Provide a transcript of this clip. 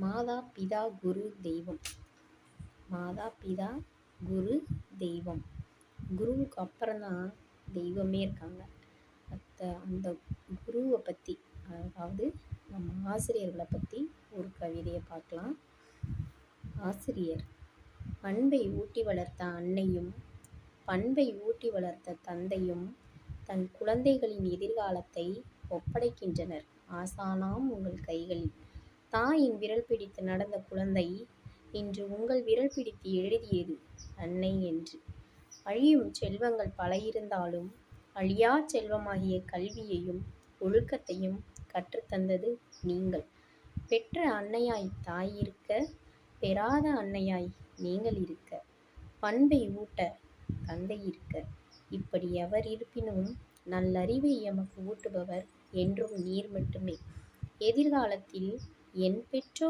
மாதா பிதா குரு தெய்வம். மாதா பிதா குரு தெய்வம். குருவுக்கு அப்புறம்தான் தெய்வமே இருக்காங்க. அந்த குருவை பற்றி, அதாவது நம்ம ஆசிரியர்களை பற்றி ஒரு கவிதையை பார்க்கலாம். ஆசிரியர்: அன்பை ஊட்டி வளர்த்த அன்னையும் பண்பை ஊட்டி வளர்த்த தந்தையும் தன் குழந்தைகளின் எதிர்காலத்தை ஒப்படைக்கின்றனர் ஆசானாம் உங்கள் கைகளில். தாயின் விரல் பிடித்து நடந்த குழந்தை இன்று உங்கள் விரல் பிடித்து எழுதியது அன்னை என்று. அழியும் செல்வங்கள் பல இருந்தாலும் அழியா செல்வமாகிய கல்வியையும் ஒழுக்கத்தையும் கற்றுத்தந்தது நீங்கள். பெற்ற அன்னையாய் தாய் இருக்க, பெறாத அன்னையாய் நீங்கள் இருக்க, பண்பை ஊட்ட தந்தை இருக்க, இப்படி எவர் இருப்பினும் நல்லறிவை எமக்கு ஊட்டுபவர் என்றும் நீர் மட்டுமே. எதிர்காலத்தில் என் பெற்றோர்